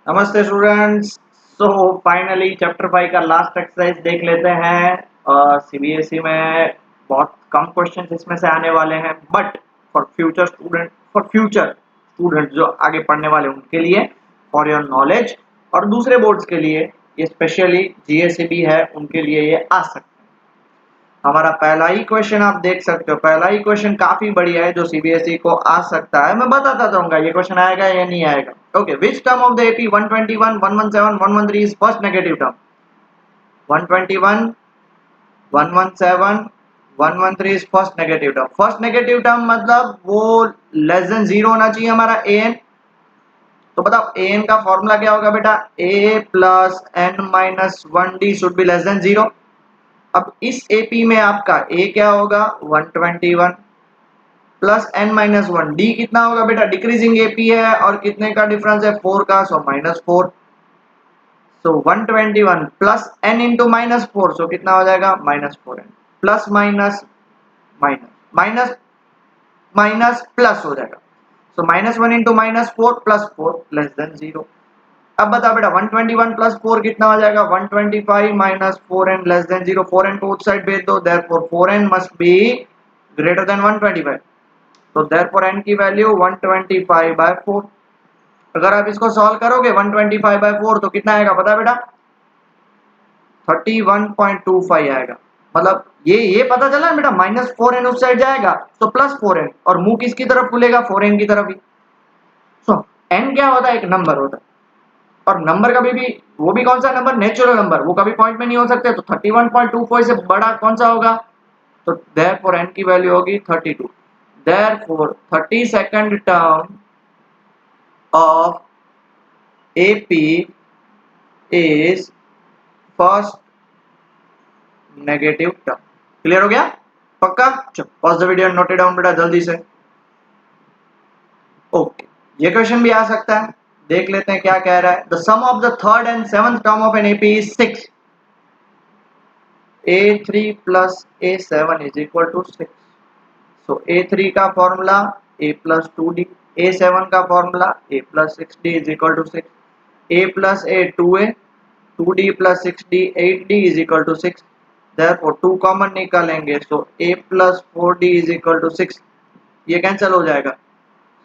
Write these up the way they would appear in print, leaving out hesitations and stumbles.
नमस्ते students. So finally chapter 5 का last exercise देख लेते हैं। सीबीएसई में बहुत कम क्वेश्चंस इसमें से आने वाले हैं, बट फॉर फ्यूचर स्टूडेंट जो आगे पढ़ने वाले उनके लिए, फॉर योर नॉलेज, और दूसरे बोर्ड्स के लिए ये स्पेशली जीएसईबी है, उनके लिए ये आ सकता है। हमारा पहला ही क्वेश्चन आप देख सकते हो, पहला ही क्वेश्चन काफी बढ़िया है जो सीबीएसई को आ सकता है। मैं बताता रहूंगा ये क्वेश्चन आएगा या नहीं आएगा। Okay, which term of the AP 121 117 113 is first negative term? 121 117 113 is first negative term. First negative term मतलब वो लेस देन जीरो होना चाहिए हमारा एन। तो बताओ एन का फॉर्मूला क्या होगा बेटा? A plus N minus one D should be less than zero. अब इस एपी में आपका ए क्या होगा? 121 plus N minus one. D कितना होगा बेटा? डिक्रीजिंग एपी है और कितने का डिफरेंस है? 4 का, so minus 4। So 121 plus n into minus 4, so कितना हो जाएगा? Minus 4 n. Plus minus minus minus minus plus हो जाएगा। So minus 1 into minus 4 plus 4 less than zero. अब बता बेटा 121 प्लस 4 कितना हो जाएगा? 125 minus 4n less than zero. 4n को उस साइड भेज दो, therefore 4n must be greater than 125। तो देयरफॉर n की वैल्यू 125 बाय 4। अगर आप इसको सॉल्व करोगे 125 बाय 4 तो कितना आएगा पता बेटा? 31.25 आएगा। मतलब ये पता चला बेटा, माइनस 4n उस साइड जाएगा तो प्लस 4n, और मुंह किसकी तरफ खुलेगा? 4n की तरफ ही। सो n क्या होता है? एक नंबर होता है, और नंबर कभी भी, वो भी कौन सा नंबर? नेचुरल नंबर, वो कभी पॉइंट में नहीं हो सकते। तो 31.25 से बड़ा कौन सा होगा? तो देयरफॉर n की वैल्यू होगी 32। Therefore 32nd term of AP is first negative term. Clear हो गया? पक्का? चलो pause the video and note it down बेटा जल्दी से। ओके, ये क्वेश्चन भी आ सकता है, देख लेते हैं क्या कह रहा है। The sum of the third and seventh term of an AP is 6। a3 plus a7 is equal to 6. So a3 का formula a plus 2d, a7 का formula a plus 6d is equal to 6. a plus a 2a, 2d plus 6d 8d is equal to 6. Therefore 2 common निकालेंगे, so a plus 4d is equal to 6. ये cancel हो जाएगा।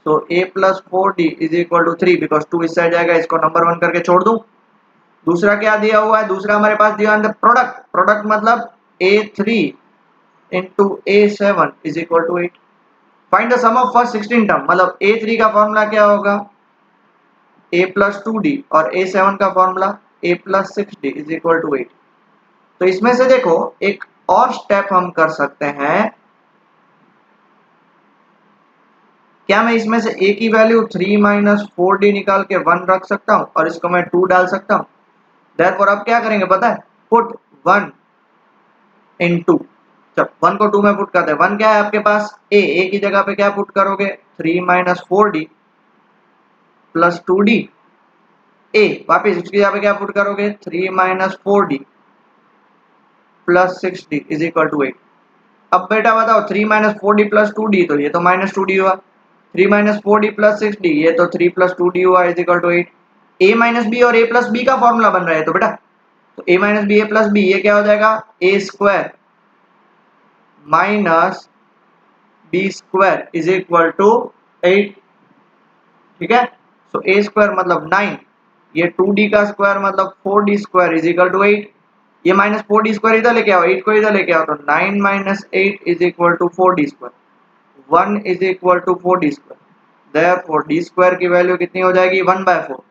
so a plus 4d is equal to 3 because 2 इस side जाएगा, इसको number 1 करके छोड़ दूं। दूसरा क्या दिया हुआ है? दूसरा हमारे पास दिया है प्रोडक्ट। प्रोडक्ट मतलब a3 into a7 is equal to 8. Find the sum of first 16 term, मतलब a3 का फॉर्मूला क्या होगा? a plus 2d, और a7 का formula a plus 6d is equal to 8। तो इसमें से देखो एक और स्टेप हम कर सकते हैं। क्या मैं इसमें से a की वैल्यू 3 माइनस 4d निकाल के 1 रख सकता हूं और इसको मैं 2 डाल सकता हूं? देयरफॉर अब क्या करेंगे पता है? पुट 1 into, जब 1 को 2 में पुट करते हैं, 1 क्या है आपके पास? a की जगह पे क्या पुट करोगे? 3 minus 4d plus 2d। a वापिस उसकी जगह पे क्या पुट करोगे? 3 minus 4d plus 6d is equal to 8। अब बेटा बताओ 3 माइनस 4d प्लस 2d, तो ये तो माइनस 2d हुआ। 3 माइनस 4d प्लस 6d, ये तो 3 प्लस 2d हुआ is equal to 8। a minus b और a प्लस बी का फॉर्मूला बन रहा है तो बेटा, तो a minus b, a plus b, ये क्या हो जाएगा? a square minus b square is equal to 8। ठीक है? सो a स्क्वायर मतलब 9, ये 2d का स्क्वायर मतलब 4d square is equal to 8। ये माइनस 4d स्क्वायर इधर लेके आओ, 8 को इधर लेके आओ, तो 9 minus 8 is equal to 4d square. 1 is equal to 4d square. Therefore d square की वैल्यू कितनी हो जाएगी? 1/4।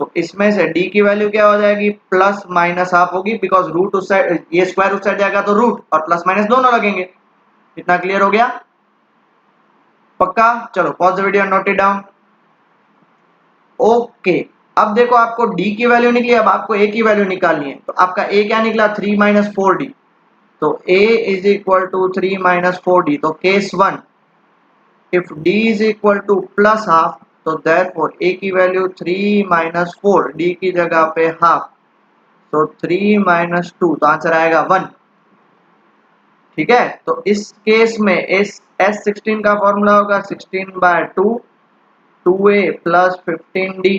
तो इसमें से d की वैल्यू क्या हो जाएगी? प्लस माइनस हाफ होगी, बिकॉज रूट उस साइड, ये स्क्वायर उस साइड जाएगा तो रूट और प्लस माइनस दोनों लगेंगे। इतना क्लियर हो गया? पक्का? चलो pause the video, note it down. Okay, अब देखो आपको d की वैल्यू निकली, अब आपको a की वैल्यू निकालनी है। तो आपका a क्या निकला? 3 माइनस 4d। तो a is equal to 3 minus 4d। तो case 1, if d is equal to plus half, तो देयरफॉर a की वैल्यू 3 माइनस 4, d की जगह पे हाफ, तो 3 माइनस 2, तो आंसर आएगा 1। ठीक है? तो इस केस में S16 का फॉर्मूला होगा 16/2, 2a प्लस 15d।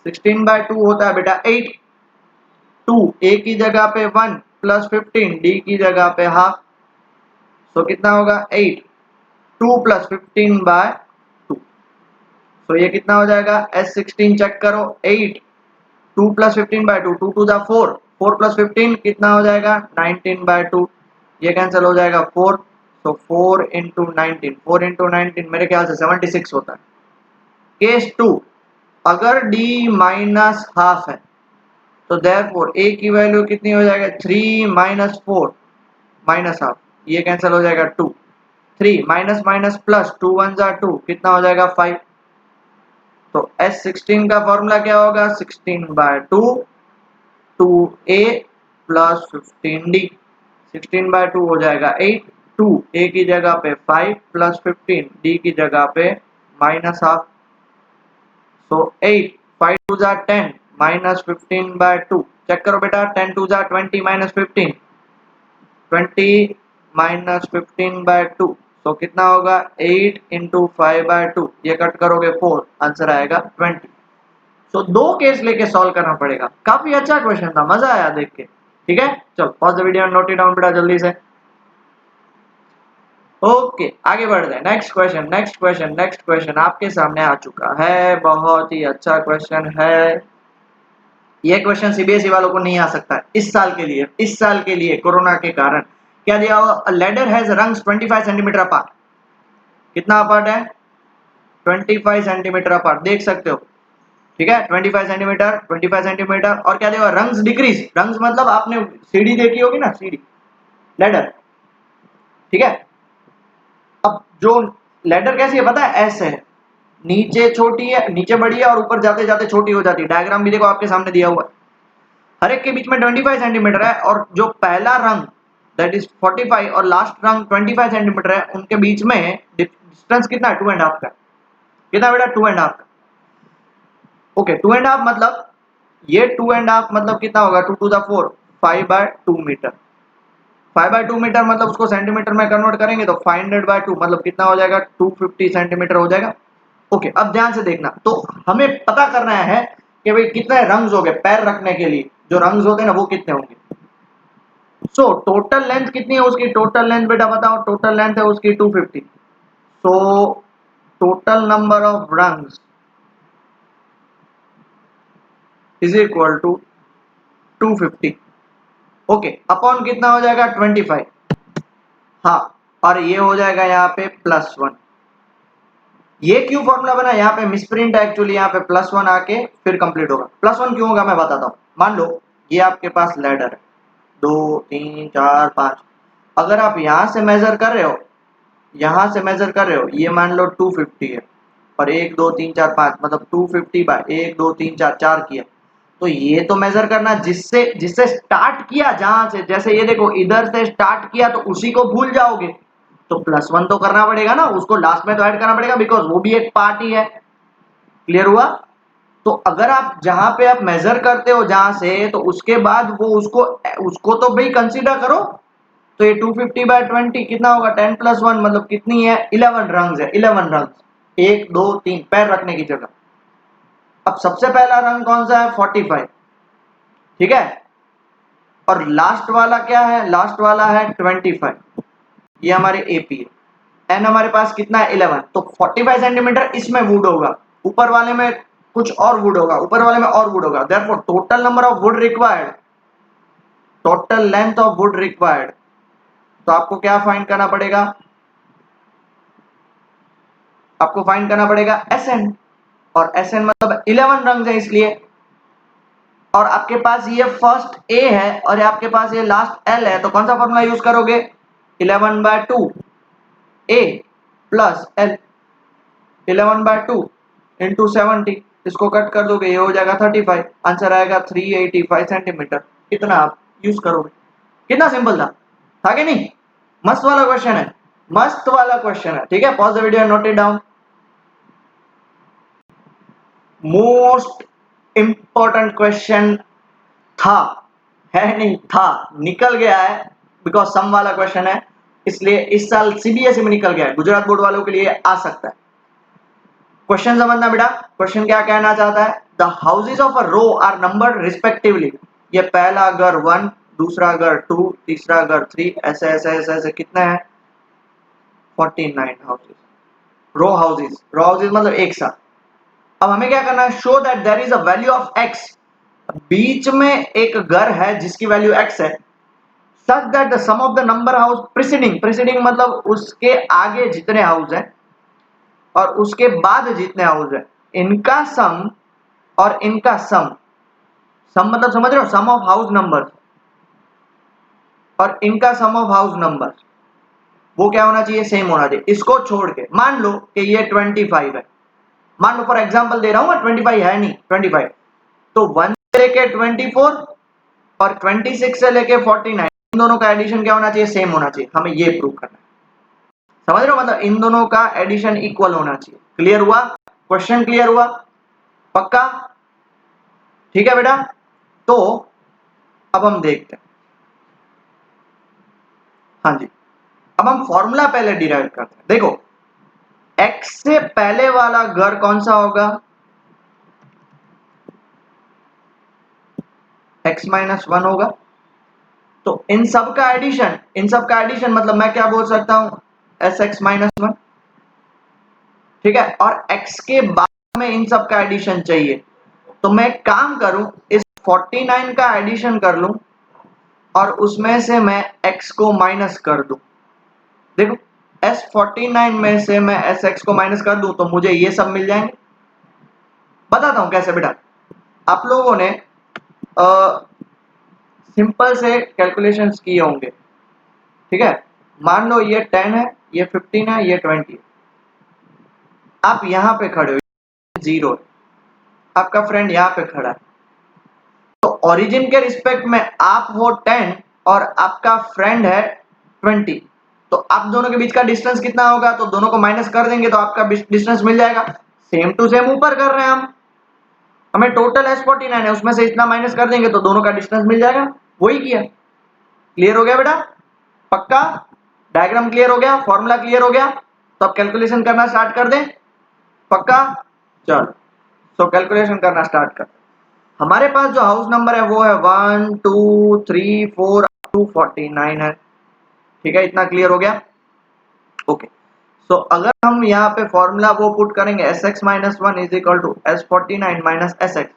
16/2 होता है बेटा 8। 2 a की जगह पे 1 प्लस 15 d की जगह पे हाफ, तो कितना होगा 8। 2 प्लस 15/2, तो ये कितना हो जाएगा S16 चेक करो 8। 2 प्लस 15/2, 2 टू द 4, 4 प्लस 15 कितना हो जाएगा 19/2, ये कैंसिल हो जाएगा 4, तो 4 इंटू 19, 4 इंटू 19 मेरे ख्याल से 76 होता है। केस 2, अगर d माइनस हाफ है तो देयरफॉर a की वैल्यू कितनी हो जाएगा 3 माइनस 4 माइनस हाफ, ये कैंसिल हो जाएगा 2, 3 माइनस माइनस प्लस 2 1 जा 2, कितना हो जाएगा 5। तो S16 का फॉर्मूला क्या होगा 16/2 2a प्लस 15d, 16/2 हो जाएगा 8, 2 a की जगह पे 5 प्लस 15 d की जगह पे माइनस हाफ, सो 8 5 2 जा 10 माइनस 15/2, चेक करो बेटा 10 2 जा 20 माइनस 15, 20 माइनस 15/2, तो कितना होगा 8 इंटू 5/2, ये कट करोगे 4, आंसर आएगा 20। तो दो केस लेके सॉल्व करना पड़ेगा। काफी अच्छा क्वेश्चन था, मजा आया देख के। ठीक है, चलो pause the video and note it down बेटा जल्दी से। ओके आगे बढ़ते हैं। Next question next question next question आपके सामने आ चुका है, बहुत ही अच्छा क्वेश्चन है। ये क्वेश्चन सीबीएसई वालों को नहीं आ सकता इस साल के लिए। इस साल के लिए कोरोना के कारण क्या दिया हुआ, ladder has rungs 25 centimetre apart. कितना अपार्ट है 25 सेंटीमीटर अपार्ट, देख सकते हो। ठीक है 25 सेंटीमीटर 25 सेंटीमीटर, और क्या दिया रंग्स डिक्रीज, रंग्स मतलब आपने सीढ़ी देखी होगी ना, सीढ़ी लेडर। ठीक है, अब जो लेडर कैसी है पता है, ऐसे है, नीचे छोटी है, नीचे बड़ी है और ऊपर जाते जाते छोटी हो जाती है। डायग्राम भी देखो आपके सामने दिया हुआ है। हर एक के बीच में 25 सेंटीमीटर है, और जो पहला रंग दैट इज 45 और लास्ट रंग 25 सेंटीमीटर है, उनके बीच में डिस्टेंस कितना है 2.5 का। कितना बेटा 2.5 का। ओके 2.5 मतलब ये 2.5 मतलब कितना होगा 2 टू द 4 5/2 मीटर। 5/2 मीटर मतलब उसको सेंटीमीटर में कन्वर्ट करेंगे तो 500/2 मतलब कितना हो जाएगा 250 सेंटीमीटर हो जाएगा। ओके अब ध्यान से देखना, तो हमें पता करना है कि भाई कितने रंग्स हो गए पैर रखने के लिए, जो रंग्स होते हैं ना वो कितने होंगे। सो टोटल लेंथ कितनी है उसकी, टोटल लेंथ बेटा बताओ, टोटल लेंथ है उसकी 250। So total number of rungs is equal to 250। Okay upon कितना हो जाएगा 25। हाँ और ये हो जाएगा यहाँ पे +1। ये क्यों फॉर्मूला बना, यहाँ पे मिसप्रिंट है एक्चुअली, यहाँ पे +1 आके फिर कंप्लीट होगा। +1 क्यों होगा मैं बताता हूँ। मान लो ये आपके पास लैडर है 2 3 4 5, अगर आप यहाँ से मेजर कर रहे हो, यहाँ से मेजर कर रहे हो, ये मान लो 250 है और 1 2 3 4 5 मतलब 250 बाय 1 2 3 4 4 किया, तो ये तो मेजर करना जिससे जिससे स्टार्ट किया, जहां से, जैसे ये देखो इधर से स्टार्ट किया तो उसी को भूल जाओगे, तो +1 तो करना पड़ेगा ना, उसको लास्ट में तो ऐड करना पड़ेगा बिकॉज वो भी एक पार्ट ही है। क्लियर हुआ। तो अगर आप जहां पे आप मेजर करते हो जहां से, तो उसके बाद वो उसको उसको तो भाई कंसीडर करो। तो ये 250/20 कितना होगा 10 + 1 मतलब कितनी है 11 रंग्स है, 11 रंग्स, 1 2 3 पैर रखने की जगह। अब सबसे पहला रंग कौन सा है 45। ठीक है, और लास्ट वाला क्या है, लास्ट वाला है 25, ये हमारे एपी है। एन हमारे पास कितना है 11, तो 45 सेंटीमीटर इसमें वुड होगा, ऊपर वाले में कुछ और वुड होगा, ऊपर वाले में और वुड होगा। Therefore total number of would required, total length of would required, तो आपको क्या फाइंड करना पड़ेगा, आपको फाइंड करना पड़ेगा एसएन, और एसएन मतलब 11 रंग है इसलिए, और आपके पास ये फर्स्ट ए है और आपके पास ये लास्ट एल है, तो कौन सा फॉर्मूला यूज करोगे 11/2 ए प्लस एल, 11/2 इंटू 70, इसको कट कर दोगे ये हो जाएगा 35, आंसर आएगा 385 सेंटीमीटर। कितना आप यूज करोगे। कितना सिंपल था कि नहीं, मस्त वाला क्वेश्चन है, मस्त वाला क्वेश्चन है। ठीक है pause the video note it down. Most important question था, है नहीं था, निकल गया है बिकॉज सम वाला क्वेश्चन है, इसलिए इस साल सीबीएसई में निकल गया है, गुजरात बोर्ड वालों के लिए आ सकता है। क्वेश्चन समझना बेटा, क्वेश्चन क्या कहना चाहता है, the houses of a row are numbered respectively, ये पहला घर 1, दूसरा घर 2, तीसरा घर 3, ऐसे ऐसे ऐसे ऐसे कितने हैं 49 हाउसेज, रो हाउसेज मतलब एक साथ। अब हमें क्या करना है, show that there is a value of x, बीच में एक घर है जिसकी वैल्यू x है, such that the sum of the number house preceding मतलब उसके आगे जितने हाउस हैं और उसके बाद जितने हाउस हैं इनका सम और इनका सम मतलब समझ रहे हो, सम ऑफ हाउस नंबर और इनका सम ऑफ हाउस नंबर वो क्या होना चाहिए, सेम होना चाहिए। इसको छोड़ के मान लो कि ये 25 है, मान लो फॉर एग्जांपल दे रहा हूं, 25 है नहीं 25, तो 1 से लेके 24 और 26 से लेके 49 इन दोनों का एडिशन क्या होना चाहिए, सेम होना चाहिए। हमें ये प्रूव करना है, समझ रहे हो, मतलब इन दोनों का एडिशन इक्वल होना चाहिए। क्लियर हुआ, क्वेश्चन क्लियर हुआ, पक्का, ठीक है बेटा। तो अब हम देखते हैं, हाँ जी, अब हम फॉर्मूला पहले डिराइव करते हैं। देखो x से पहले वाला घर कौन सा होगा, x माइनस 1 होगा, तो इन सब का एडिशन मतलब मैं क्या बोल सकता हूं, एस एक्स माइनस 1, ठीक है। और x के बाद में इन सब का एडिशन चाहिए, तो मैं काम करूं, इस 49 का एडिशन कर लूं और उसमें से मैं x को माइनस कर दूं। देखो S49 में से मैं SX को माइनस कर दूं तो मुझे ये सब मिल जाएंगे। बताता हूं कैसे बेटा, आप लोगों ने सिंपल से कैलकुलेशंस किए होंगे, ठीक है। मान लो ये 10 है, ये 15 है, ये 20 है, आप यहां पे खड़े हो, 0 है, आपका फ्रेंड यहां पे खड़ा है, तो ओरिजिन के रिस्पेक्ट में आप हो 10 और आपका फ्रेंड है 20, तो आप दोनों के बीच का डिस्टेंस कितना होगा, तो दोनों को माइनस कर देंगे तो आपका डिस्टेंस मिल जाएगा। सेम टू सेम ऊपर कर रहे हैं हम, हमें टोटल S49 है उसमें से इतना माइनस कर देंगे तो दोनों का डिस्टेंस मिल जाएगा, वही किया। क्लियर हो गया बेटा, पक्का, डायग्राम क्लियर हो गया, फॉर्मूला क्लियर हो गया, तो अब कैलकुलेशन करना स्टार्ट कर दें, पक्का, चलो सो कैलकुलेशन करना स्टार्ट कर। हमारे पास जो हाउस नंबर है वो है 1 2 3 4 टू 49 है, ठीक है, इतना क्लियर हो गया, ओके। सो अगर हम यहाँ पे फॉर्मूला वो पुट करेंगे S x minus 1 is equal to S49 minus S x,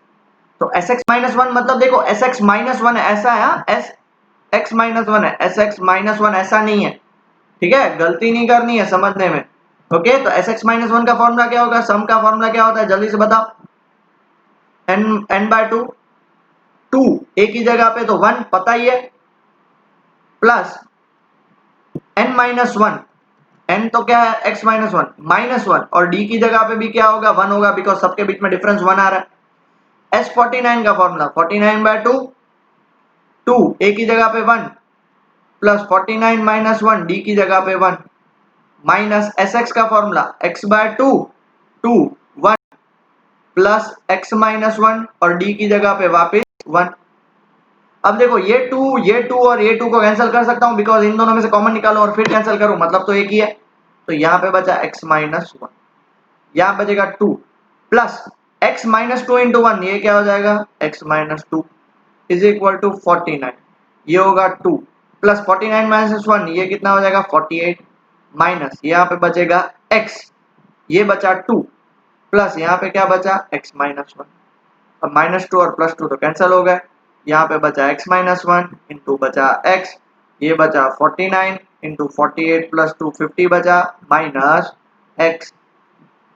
तो एस एक्स माइनस 1 मतलब देखो एस एक्स माइनस 1 ऐसा है, एस एक्स माइनस 1 है, एस एक्स माइनस 1 ऐसा नहीं है, ठीक है, गलती नहीं करनी है समझने में, ओके। तो एस एक्स माइनस 1 का फॉर्मूला क्या होगा, सम का फॉर्मूला क्या होता है, जल्दी से बताओ, n/2, 2 एक ही जगह पे तो 1 पता ही है, प्लस n-1, n तो क्या है x माइनस 1 -1, और d की जगह पे भी क्या होगा, 1 होगा, बिकॉज सबके बीच में डिफरेंस 1 आ रहा है। S49 का फॉर्मूला 49/2, 2 एक ही जगह पे 1, प्लस 49 माइनस 1 d की जगह पे 1, माइनस sx का formula x/2, 2 1 plus x minus 1 और d की जगह पे वापस 1। अब देखो ये 2 और ये 2 को कैंसिल कर सकता हूं, बिकॉज इन दोनों में से कॉमन निकालो और फिर कैंसिल करूं, मतलब तो एक ही है, तो यहां पे बचा x माइनस 1, यहां बचेगा 2 प्लस x माइनस 2 इंटू 1, ये क्या हो जाएगा x minus 2 is equal to 49, ये होगा 2 प्लस 49 माइनस 1, ये कितना हो जाएगा 48, माइनस यहाँ पे बचेगा x, ये बचा 2 प्लस यहाँ पे क्या बचा x माइनस 1, अब माइनस 2 और प्लस 2 तो कैंसिल हो गए, यहाँ पे बचा x माइनस 1 इंटू बचा x, ये बचा 49 इंटू 48 प्लस 2 50 बचा माइनस x।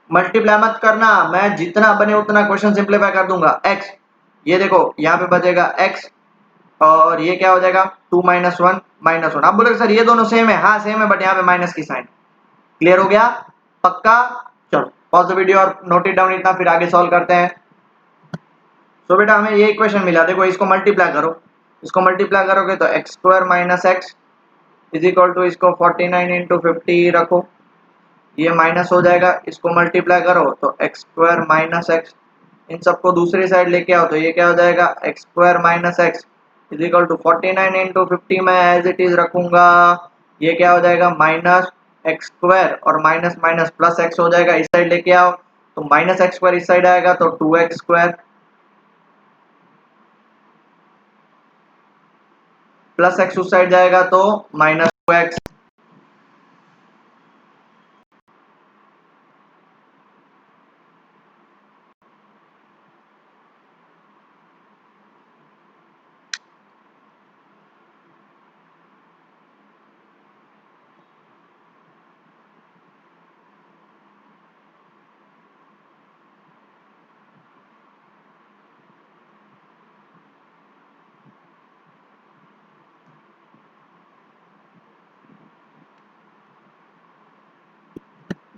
मल्टीप्लाई मत करना, मैं जितना बने उतना क्वेश्चन सिंप्लीफाई कर दूंगा। x, ये देखो यहाँ पे बचेगा x और ये क्या हो जाएगा 2 माइनस 1 माइनस 1। आप बोलोगे सर ये दोनों सेम है, हाँ सेम है, बट यहाँ पे माइनस की साइन। क्लियर हो गया, पक्का, चलो पॉज द वीडियो और नोट इट डाउन इतना, फिर आगे सॉल्व करते हैं। तो बेटा हमें ये इक्वेशन मिला, देखो इसको मल्टीप्लाई करो, इसको मल्टीप्लाई करोगे तो x square minus x is equal to इसको 49 इंटू 50 रखो, ये माइनस हो जाएगा, इसको मल्टीप्लाई करो तो एक्स स्क्वायर माइनस एक्स, इन सबको दूसरी साइड लेके आओ तो ये क्या हो जाएगा x square minus x is equal to 49 into 50 में एज इट इज रखूंगा, ये क्या हो जाएगा माइनस एक्स स्क्वायर और माइनस माइनस प्लस एक्स हो जाएगा, इस साइड लेके आओ तो माइनस एक्स स्क्वायर इस साइड आएगा तो 2x स्क्वायर प्लस एक्स उस साइड जाएगा तो माइनस 2x।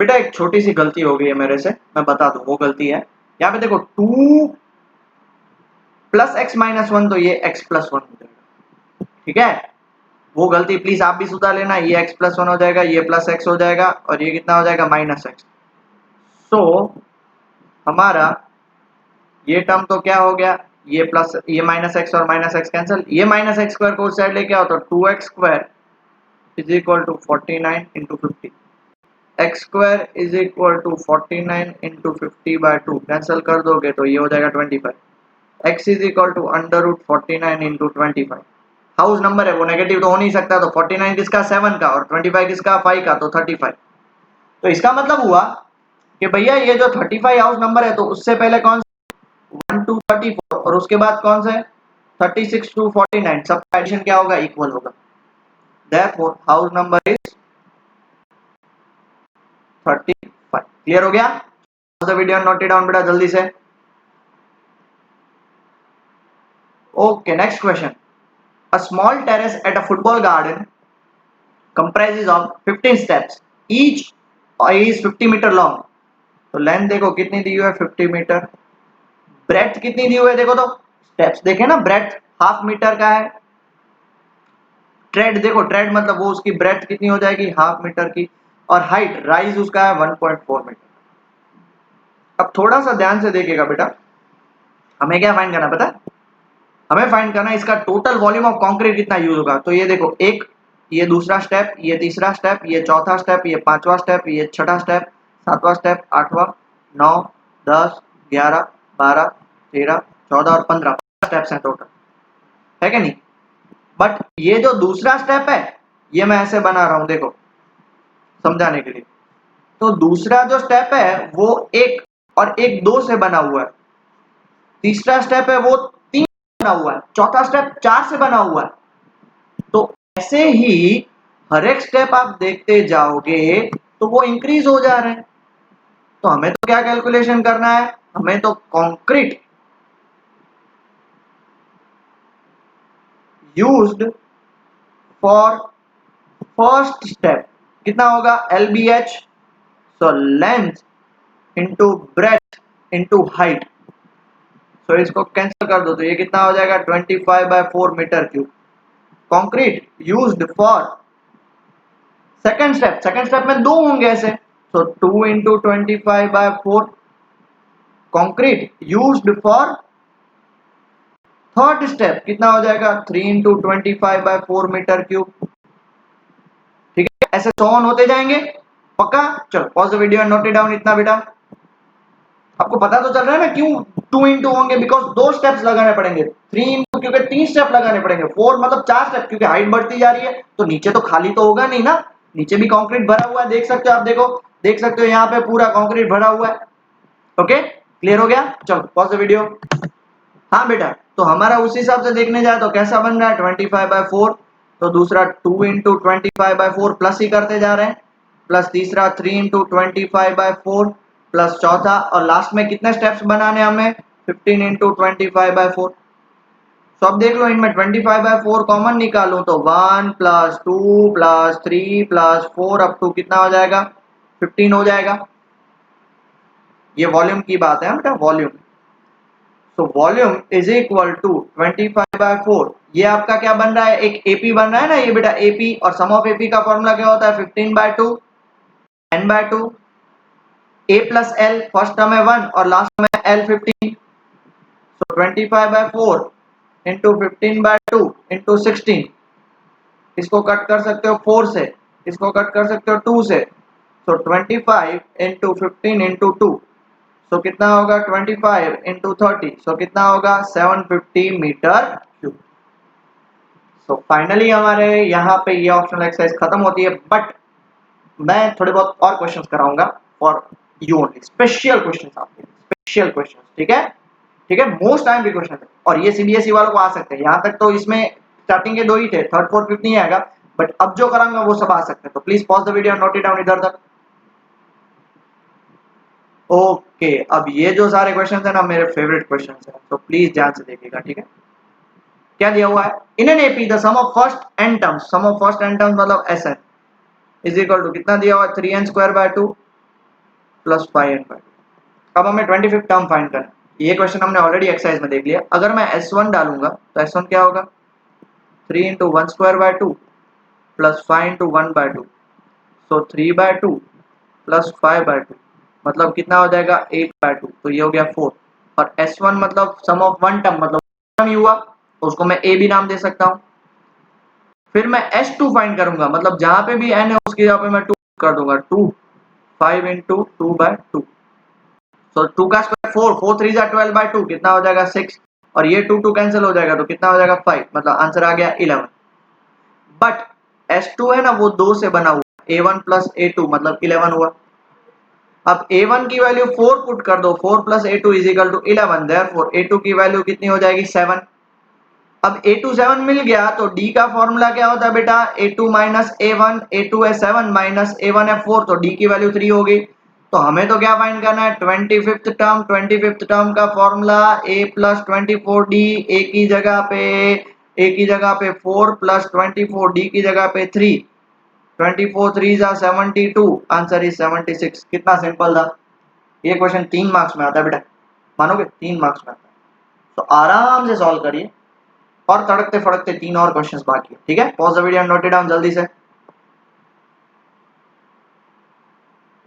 बेटा एक छोटी सी गलती हो गई है मेरे से, मैं बता दूं वो गलती है। यहाँ पे देखो 2 प्लस एक्स माइनस 1 तो ये x प्लस 1 हो जाएगा, ठीक है। वो गलती प्लीज आप भी सुधार लेना, ये x प्लस 1 हो जाएगा, ये प्लस x हो जाएगा और ये कितना हो जाएगा माइनस x। सो हमारा ये टर्म तो क्या हो गया, ये प्लस ये माइनस एक्स और माइनस एक्स कैंसिल, ये माइनस एक्स स्क्वायर को उस साइड लेके आओ तो 2x square is equal to 49 into 50। X square is equal to 49 into 50 by 2 cancel कर दोगे तो ये हो जाएगा 25। x is equal to under root 49 into 25। House number है वो नेगेटिव तो हो नहीं सकता, तो 49 किसका 7 का और 25 किसका 5 का, तो 35। तो इसका मतलब हुआ कि भैया ये जो 35 हाउस नंबर है तो उससे पहले कौन 1 टू 34 और उसके बाद कौन से 36 टू 49 सबका एडिशन क्या होगा, इक्वल होगा। Therefore house number is 35। Clear हो गया? The video note it down बेटा जल्दी से। Okay next question. A small terrace at a football garden comprises of 15 steps, each is 50 metre long. तो लेंथ देखो कितनी दी हुई है 50 मीटर, ब्रेथ कितनी दी हुई है देखो, तो स्टेप्स देखे ना, ब्रेथ हाफ मीटर का है, ट्रेड देखो ट्रेड मतलब वो उसकी ब्रेथ कितनी हो जाएगी हाफ मीटर की, और हाइट राइज उसका है 1.4 मीटर। अब थोड़ा सा ध्यान से देखिएगा बेटा, हमें क्या फाइंड करना पता है, हमें फाइंड करना है इसका टोटल वॉल्यूम ऑफ कंक्रीट कितना यूज होगा। तो ये देखो एक, ये दूसरा स्टेप, ये तीसरा स्टेप, ये चौथा स्टेप, ये पांचवा स्टेप, ये छठा स्टेप, सातवां स्टेप, आठवां, 9, 10, 11, 12, 13, 14 और 15 स्टेप्स हैं टोटल, है क्या नहीं। बट ये जो दूसरा स्टेप है ये मैं ऐसे बना रहा हूं देखो समझाने के लिए। तो दूसरा जो स्टेप है वो एक और एक दो से बना हुआ है, तीसरा स्टेप है वो तीन बना हुआ है, चौथा स्टेप 4 से बना हुआ है। तो ऐसे ही हर एक स्टेप आप देखते जाओगे तो वो इंक्रीज हो जा रहे हैं। तो हमें तो क्या कैलकुलेशन करना है, हमें तो concrete used for first step कितना होगा LBH, so length into breadth into height. So इसको कैंसिल कर दो तो ये कितना हो जाएगा 25/4 metre cube. Concrete used for second step में दो होंगे ऐसे, so 2 into 25/4। Concrete used for third step कितना हो जाएगा 3 इंटू 25/4 मीटर क्यूब। ठीक है, ऐसे सो ऑन होते जाएंगे पक्का। चलो pause the video and note it down इतना बेटा। आपको पता तो चल रहा है ना क्यों 2 इंटू होंगे, बिकॉज दो स्टेप्स लगाने पड़ेंगे, 3 इंटू क्योंकि 3 स्टेप लगाने पड़ेंगे, 4 मतलब 4 स्टेप क्योंकि हाइट बढ़ती जा रही है तो नीचे तो खाली तो होगा नहीं ना, नीचे भी कंक्रीट भरा हुआ है, देख सकते हो आप, देखो देख सकते हो यहाँ पे पूरा कंक्रीट भरा हुआ है। ओके क्लियर हो गया, चलो पॉज द वीडियो। हाँ बेटा, तो हमारा उस हिसाब से देखने जाए तो कैसा बन रहा है 25/4, तो दूसरा 2 इंटू 25/4 प्लस ही करते जा रहे हैं, प्लस तीसरा 3 इंटू 25/4 प्लस चौथा, और लास्ट में कितने स्टेप्स बनाने हमें 15 इंटू 25/4। तो अब देख लो इनमें 25/4 कॉमन निकालूं तो 1 plus 2 plus 3 plus 4 up to कितना हो जाएगा 15 हो जाएगा। ये वॉल्यूम की बात है बेटा, वॉल्यूम। तो वॉल्यूम इज इक्वल टू 25/4, ये आपका क्या बन रहा है एक एपी बन रहा है ना ये बेटा एपी, और सम ऑफ एपी का फॉर्मूला क्या होता है 15/2 n/2 a plus L, first term है 1 और लास्ट में एल 15। सो 25/4 इंटू 15/2 इंटू 16, इसको कट कर सकते हो 4 से, इसको कट कर सकते हो 2 से, सो 25 इंटू 15 इंटू 2 सो कितना होगा 25 इंटू 30, सो कितना होगा 750 मीटर क्यूब। सो फाइनली हमारे यहाँ पे ये ऑप्शनल एक्सरसाइज खत्म होती है, बट मैं थोड़े बहुत और क्वेश्चंस कराऊंगा for you only, special questions आपके लिए, स्पेशल क्वेश्चंस, ठीक है, ठीक है, मोस्ट टाइम भी क्वेश्चन है, और ये सीबीएसई वालों को आ सकते हैं। यहाँ तक तो इसमें स्टार्टिंग के 2 ही थे, थर्ड फोर्थ फिफ्थ नहीं आएगा, बट अब जो कराऊंगा वो सब आ सकते हैं। तो please pause the video, note it down इधर तक। ओके, अब ये जो सारे क्वेश्चंस है ना मेरे फेवरेट क्वेश्चंस हैं, तो प्लीज ध्यान से देखिएगा, ठीक है। क्या दिया हुआ है, in an AP the sum of first n terms, sum of first n terms मतलब S N is equal to कितना दिया हुआ है 3n square by 2 plus 5n/2। अब हमें 25th टर्म फाइंड करना है। ये क्वेश्चन हमने ऑलरेडी एक्सरसाइज में देख लिया। अगर मैं S1 डालूंगा तो S1 क्या होगा 3 into 1 square by 2 plus 5 into 1 by 2, so 3/2 plus 5/2 मतलब कितना हो जाएगा 8/2, तो ये हो गया 4। और S1 मतलब सम ऑफ वन टर्म मतलब टर्म ही हुआ, तो उसको मैं A भी नाम दे सकता हूँ। फिर मैं S2 फाइंड करूंगा, मतलब जहां पे भी n है उसकी जगह पे मैं 2 कर दूंगा, 2 5 इंटू 2/2, तो 2 का स्क्वायर 4, 4 3 जा 12/2 कितना हो जाएगा 6, और ये 2 2 कैंसिल हो जाएगा तो कितना हो जाएगा 5, मतलब आंसर आ गया 11। बट S2 है ना वो 2 से बना हुआ, A1 प्लस A2 मतलब 11 हुआ। अब A1 की वैल्यू 4 पुट कर दो, 4 plus A2 is equal to 11, therefore A2 की वैल्यू कितनी हो जाएगी 7। अब A2 7 मिल गया तो D का फॉर्मूला क्या होता है बेटा, A2 माइनस A1, A2 है 7 माइनस A1 है 4, तो D की वैल्यू 3 होगी। तो हमें तो क्या फाइंड करना है 25th टर्म, 25th टर्म का formula A plus 24D, A की जगह पे 4 प्लस 24D की जगह पे 3, 24 3 जा 72, आंसर इज 76। कितना सिंपल था ये क्वेश्चन, 3 मार्क्स में आता है बेटा, मानोगे 3 मार्क्स में आता है। तो आराम से सॉल्व करिए, और तड़कते फड़कते 3 और क्वेश्चंस बाकी है, ठीक है। Pause the video and note it down जल्दी से।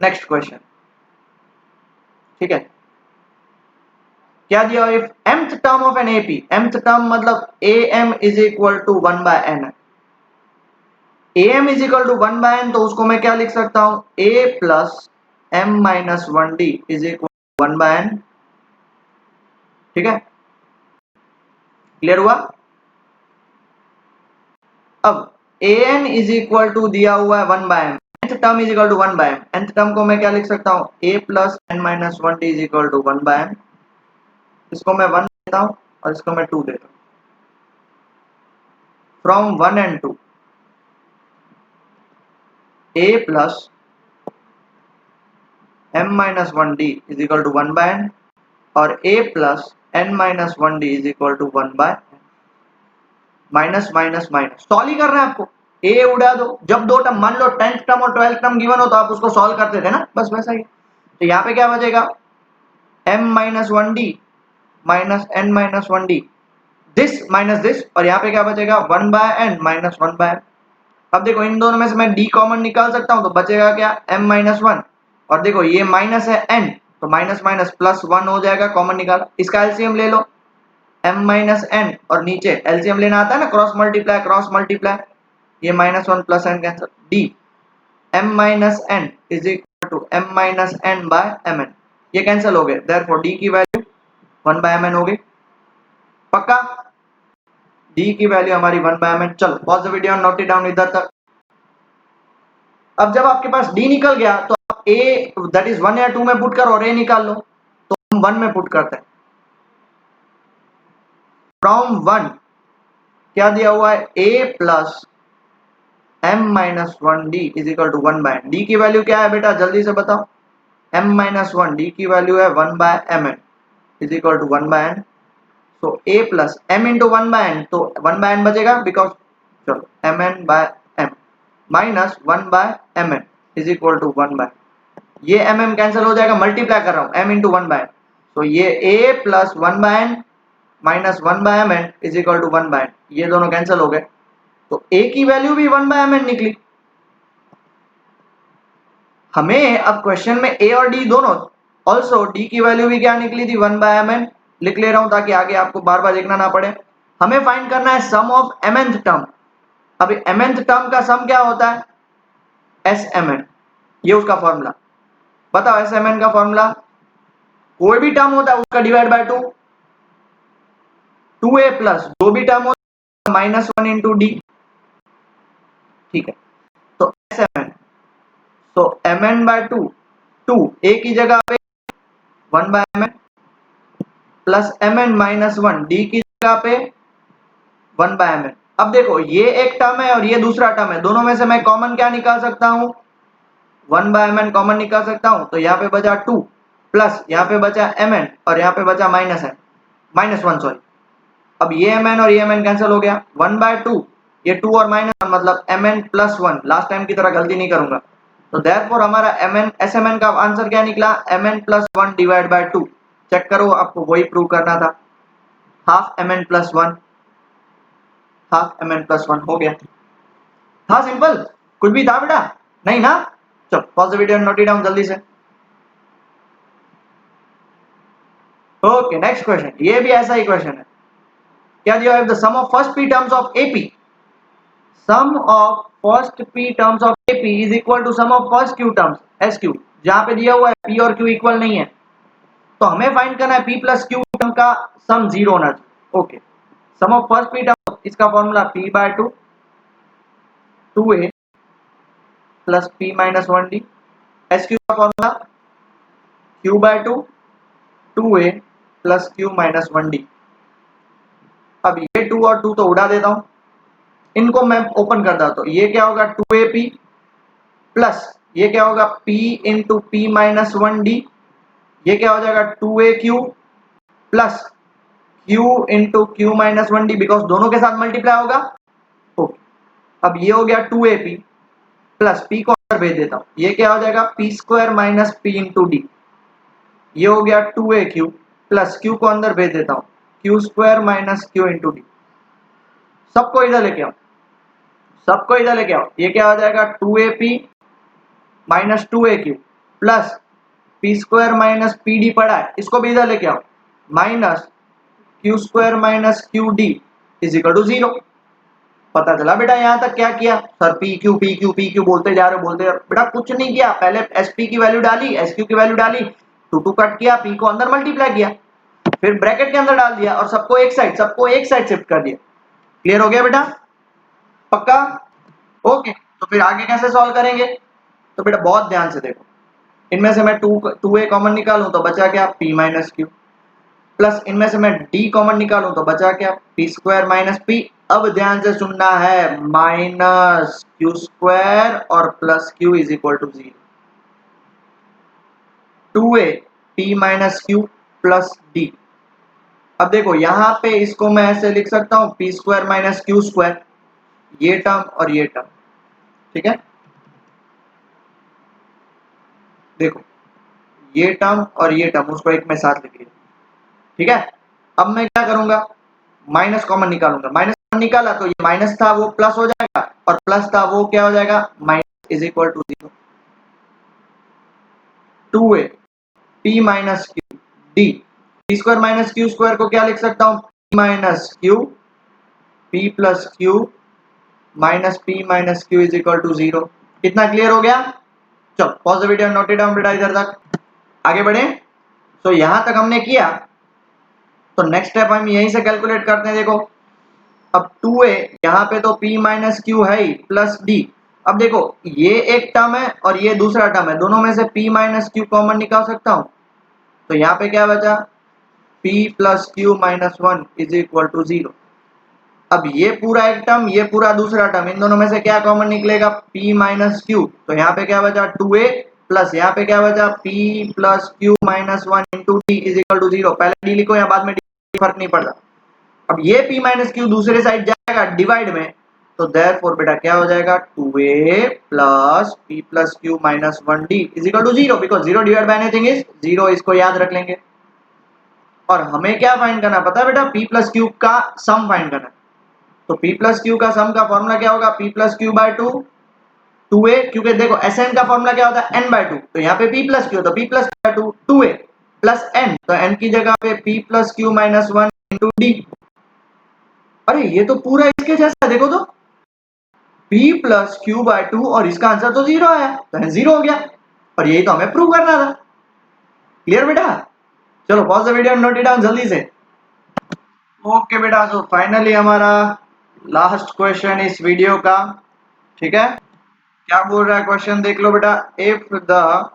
नेक्स्ट क्वेश्चन, ठीक है, क्या दिया, if mth term of an AP, mth term मतलब am is equal to 1/n, am is equal to 1/n, तो उसको मैं क्या लिख सकता हूं a plus m minus 1d is equal to 1/n, ठीक है, क्लियर हुआ। अब an इज इक्वल टू दिया हुआ है 1/m, nth term is equal to 1/m, nth term को मैं क्या लिख सकता हूं a plus n minus 1d is equal to 1/m, इसको मैं 1 देता हूं और इसको मैं 2 देता हूं। From 1 and 2 a plus m minus 1d is equal to 1/n और a plus n minus 1d is equal to 1/n, minus minus minus solve ही कर रहे हैं आपको, a उड़ा दो, जब दो टर्म मान लो 10th टर्म और 12th टर्म गिवन हो तो आप उसको सॉल्व करते थे ना, बस वैसा ही। तो यहाँ पे क्या बचेगा m minus 1d minus n minus 1d, this minus this, और यहाँ पे क्या बचेगा 1/n माइनस 1/n। अब देखो इन दोनों में से मैं d कॉमन निकाल सकता हूँ, तो बचेगा क्या m माइनस 1, और देखो ये माइनस है n, तो माइनस माइनस प्लस 1 हो जाएगा, कॉमन निकाला। इसका एलसीएम ले लो m माइनस n, और नीचे एलसीएम लेना आता है ना, क्रॉस मल्टीप्लाई, ये minus 1 plus n cancel, d m minus n is equal to m minus n by mn, ये कैंसिल हो गए, देयरफॉर d की वैल्यू 1/mn हो गई, पक्का d की वैल्यू हमारी 1/mn। चलो pause the video, note it down इधर तक। अब जब आपके पास d निकल गया तो आप a दैट इज 1 या 2 में पुट करो और a निकाल लो, तो हम 1 में पुट करते हैं। फ्रॉम 1 क्या दिया हुआ है a plus m minus 1d is equal to 1/n, d की वैल्यू क्या है बेटा जल्दी से बताओ, m माइनस 1, d की वैल्यू है 1/mn is equal to 1/n, so a plus m into 1/n, तो 1/n बचेगा बिकॉज, चलो mn by m minus 1/mn is equal to 1/n, ये mm कैंसिल हो जाएगा, मल्टीप्लाई कर रहा हूं m इंटू 1/n, तो ये a plus 1/n minus 1/mn is equal to 1/n, ये दोनों कैंसिल हो गए, तो a की वैल्यू भी 1/mn निकली। हमें अब क्वेश्चन में a और d दोनों, ऑल्सो d की वैल्यू भी क्या निकली थी 1/mn, लिख ले रहा हूं ताकि आगे आपको बार बार देखना ना पड़े। हमें फाइंड करना है सम ऑफ mnth टर्म। अभी mnth टर्म का सम क्या होता है smn, ये उसका फॉर्मूला, बताओ smn का फॉर्मूला कोई भी टर्म होता है उसका डिवाइड बाय 2, 2a प्लस जो भी टर्म होता है -1 इंटू डी। ठीक है, तो Smn, तो mn बाय 2, 2 a की जगह पे 1 by mn plus mn minus 1 d की जगह पे 1 बाय mn। अब देखो ये एक टर्म है और ये दूसरा टर्म है, दोनों में से मैं कॉमन क्या निकाल सकता हूँ, 1 बाय mn कॉमन निकाल सकता हूँ, तो यहाँ पे बचा 2 प्लस यहाँ पे बचा mn और यहाँ पे बचा -1 सॉरी। अब ये mn और ये mn कैंसिल हो गया, 1 बाय 2 ये 2 और -1 मतलब mn प्लस 1, लास्ट टाइम की तरह गलती नहीं करूंगा। तो देयरफॉर हमारा mn smn का आंसर क्या निकला, mn plus 1 divide by 2। Check करो, आपको वही प्रूव करना था, half mn plus 1, half mn plus 1 हो गया। था सिंपल, कुछ भी था बेटा, नहीं ना? चलो pause the video and note it down जल्दी से। ओके नेक्स्ट क्वेश्चन, ये भी ऐसा ही क्वेश्चन है। क्या दिया है, the sum of first p terms of AP, sum of first p terms of AP is equal to sum of first q terms SQ। जहां पे दिया हुआ है p और q इक्वल नहीं है, तो हमें फाइंड करना है p प्लस q टर्म का सम 0 होना चाहिए। Okay, sum of first p term, इसका formula p by 2 2a plus p minus 1d, SQ का formula q by 2 2a plus q minus 1d। अब ये 2 और 2 तो उड़ा देता हूं, इनको मैं ओपन करता हूं, तो ये क्या होगा 2ap प्लस ये क्या होगा p into p minus 1d, ये क्या हो जाएगा 2aq plus q into q minus 1d, because दोनों के साथ मल्टीप्लाई होगा। ओके, अब ये हो गया 2ap प्लस p को अंदर भेज देता हूं, ये क्या हो जाएगा p square minus p into D, ये हो गया 2aq प्लस q को अंदर भेज देता हूं, q square minus q into D. सबको इधर लेके आओ, सबको इधर लेके आओ, ये क्या हो जाएगा 2ap minus 2aq plus P square minus P D पड़ा है, इसको भी इधर लेके आओ, minus Q square minus Q D is equal to 0। पता चला बेटा यहां तक क्या किया, सर पी क्यू बोलते जा रहे हो, बोलते बेटा कुछ नहीं किया, पहले एस पी की वैल्यू डाली, एस क्यू की वैल्यू डाली, टू कट किया, पी को अंदर मल्टीप्लाई किया, फिर ब्रैकेट के अंदर डाल दिया और सबको एक साइड शिफ्ट कर दिया। क्लियर हो गया बेटा, पक्का? ओके, तो फिर आगे कैसे सॉल्व करेंगे, तो बेटा बहुत ध्यान से देखो, इनमें से मैं 2a कॉमन निकालूं तो बचा क्या p माइनस क्यू, प्लस इनमें से मैं d कॉमन निकालूं तो बचा क्या p स्क्वायर माइनस p। अब ध्यान से सुनना है, माइनस क्यू स्क्वायर और plus q is equal to 0, 2a p minus Q plus d। अब देखो यहाँ पे इसको मैं ऐसे लिख सकता हूँ p square minus Q square, ये टर्म और ये टर्म, ठीक है, देखो ये टर्म और ये टर्म, उसको एक में साथ लिख लिया, ठीक है। अब मैं क्या करूंगा, माइनस कॉमन निकालूंगा, माइनस कॉमन निकाला तो ये माइनस था वो प्लस हो जाएगा और प्लस था वो क्या हो जाएगा minus is equal to 0, 2a p minus Q d, p square minus Q square को क्या लिख सकता हूँ p minus Q p plus Q minus p minus Q is equal to 0। कितना क्लियर हो गया? चलो pause the video, note it down बेटा, इधर तक आगे बढ़े। तो यहां तक हमने किया, तो नेक्स्ट स्टेप हम यहीं से कैलकुलेट करते हैं। देखो अब 2a यहाँ पे तो p माइनस क्यू है ही प्लस d, अब देखो ये एक टर्म है और ये दूसरा टर्म है, दोनों में से p माइनस क्यू कॉमन निकाल सकता हूँ, तो यहाँ पे क्या बचा p plus Q minus 1 is equal to 0। अब ये पूरा एक टर्म, ये पूरा दूसरा टर्म, इन दोनों में से क्या कॉमन निकलेगा p माइनस क्यू, तो यहाँ पे क्या बचा 2a प्लस यहाँ पे क्या बचा p plus Q minus 1 into D is equal to 0। पहले डी लिखो या बाद में डी, फर्क नहीं पड़ता। अब ये p माइनस क्यू दूसरे साइड जाएगा डिवाइड में, तो देयरफॉर बेटा क्या हो जाएगा 2a plus p plus Q minus 1d is equal to 0, because 0 divide by anything is 0, इसको याद रख लेंगे। और हमें क्या फाइंड करना पता है बेटा, p प्लस क्यू का सम फाइंड करना है, तो p प्लस क्यू का सम का फॉर्मूला क्या होगा p plus Q by 2 2a, क्योंकि देखो Sn का फॉर्मूला क्या होता है n बाय 2, तो यहाँ पे p प्लस क्यू, तो p plus by 2 2a plus n, तो n की जगह पे p plus Q minus 1 into D. अरे ये तो पूरा इसके जैसा, देखो तो p प्लस क्यू बाय 2 और इसका आंसर तो 0 आया, तो 0 हो गया, और यही तो हमें प्रूव करना था। क्लियर बेटा? चलो pause the video and note it down जल्दी से। ओके बेटा, सो फाइनली हमारा लास्ट क्वेश्चन इस वीडियो का, ठीक है। क्या बोल रहा है क्वेश्चन, देख लो बेटा। If the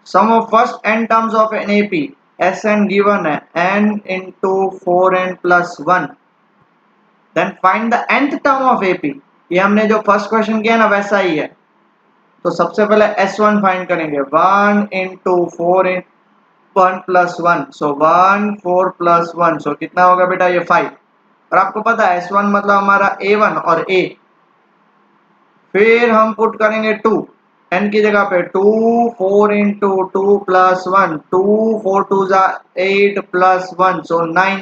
sum of first n terms of an AP Sn given है n into 4n plus 1, then find the nth term of AP. ये हमने जो फर्स्ट क्वेश्चन किया ना वैसा ही है। तो सबसे पहले S1 फाइंड करेंगे, 1 into 4 in 1 plus 1, so 1 4 plus 1, सो कितना होगा बेटा ये 5। और आपको पता है S1 मतलब हमारा A1 और A। फिर हम पुट करेंगे 2 n की जगह पे 2, 4 into 2 plus 1, 2 4 2 जा 8 plus 1, सो 9,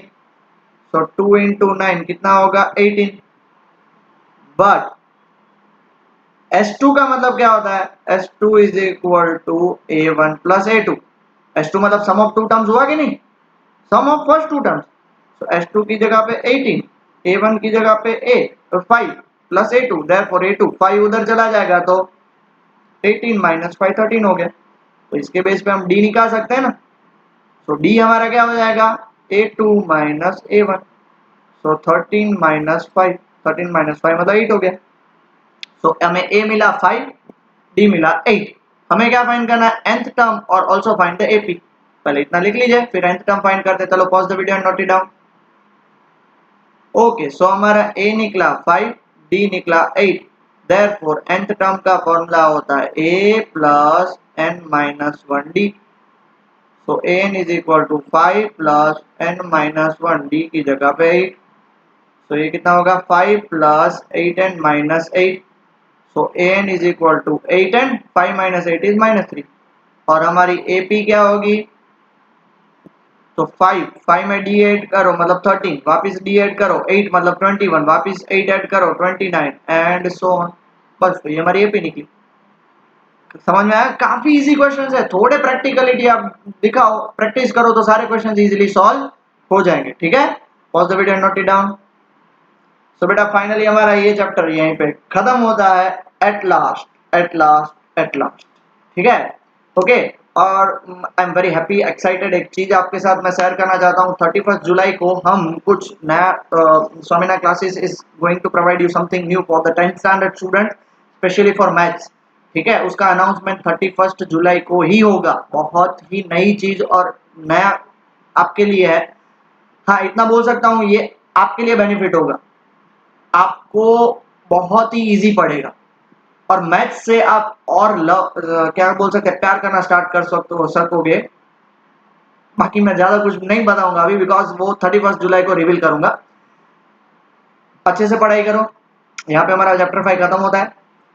सो 2 into 9 कितना होगा 18। बट S2 का मतलब क्या होता है, S2 is equal to A1 plus A2। S2 मतलब सम ऑफ टू टर्म्स हुआ कि नहीं, सम ऑफ फर्स्ट टू टर्म्स। तो S2 की जगह पे 18, A1 की जगह पे A और 5 प्लस A2, देयरफॉर A2 5 उधर चला जाएगा तो 18 माइनस 5 13 हो गया। तो इसके बेस पे हम D निकाल सकते हैं ना। सो D हमारा क्या हो जाएगा, A2 माइनस A1, सो 13 माइनस 5, 13 माइनस 5 मतलब 8 हो गया। सो हमें A मिला 5, D मिला 8। हमें क्या फाइंड करना है, nth टर्म और ऑल्सो फाइंड द AP। पहले इतना लिख लीजिए फिर nth टर्म फाइंड करते। चलो pause the video and note it down. Okay, so हमारा A निकला 5, D निकला 8, देयरफॉर nth टर्म का फॉर्मूला होता है A plus n minus 1D। So an is equal to 5 plus n minus 1D की जगह पे 8। सो ये कितना होगा 5 plus 8n minus 8। So an is equal to 8n, 5 minus 8 is minus 3। और हमारी AP क्या होगी, तो 5 में D ऐड करो मतलब 13, वापिस D ऐड करो 8 मतलब 21, वापिस 8 ऐड करो 29 एंड सो ऑन। बस तो ये हमारी AP निकली। समझ में आया, काफी इजी क्वेश्चंस है। थोड़े प्रैक्टिकलिटी आप दिखाओ, प्रैक्टिस करो तो सारे क्वेश्चंस इजीली सॉल्व हो जाएंगे, ठीक है। Pause the video and note it down. So बेटा फाइनली हमारा ये चैप्टर यहीं पे खत्म होता है, at last at last at last, ठीक है। ओके, और I am very happy excited. एक चीज आपके साथ मैं शेयर करना चाहता हूँ, 31 जुलाई को हम कुछ नया स्वामीना classes is going to provide you something new for the 10th standard student, specially for maths, ठीक है। उसका अनाउंसमेंट 31 जुलाई को ही होगा। बहुत ही नई चीज और नया आपके लिए है। हाँ इतना बोल सकता हूँ, ये आपके लिए बेनिफिट होगा, आपको बहुत ही इजी पड़ेगा और मैथ्स से आप और क्या बोल सकते हैं, प्यार करना स्टार्ट कर सकोगे। बाकी मैं ज्यादा कुछ नहीं बताऊंगा अभी, बिकॉज वो 31 जुलाई को रिवील करूंगा। अच्छे से पढ़ाई करो। यहाँ पे हमारा चैप्टर 5 खत्म होता है।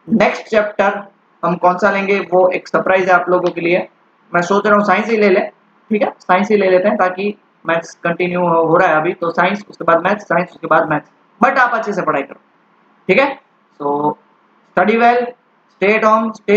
नेक्स्ट चैप्टर हम कौन सा लेंगे वो एक सरप्राइज है आप लोगों के लिए। मैं सोच रहा हूँ साइंस ही ले ले, ठीक है, साइंस ही ले लेते हैं ताकि मैथ्स कंटिन्यू हो रहा है अभी, तो साइंस उसके बाद मैथ्स, साइंस उसके बाद मैथ्स। बट आप अच्छे से पढ़ाई करो, ठीक है। So study well, stay at home, stay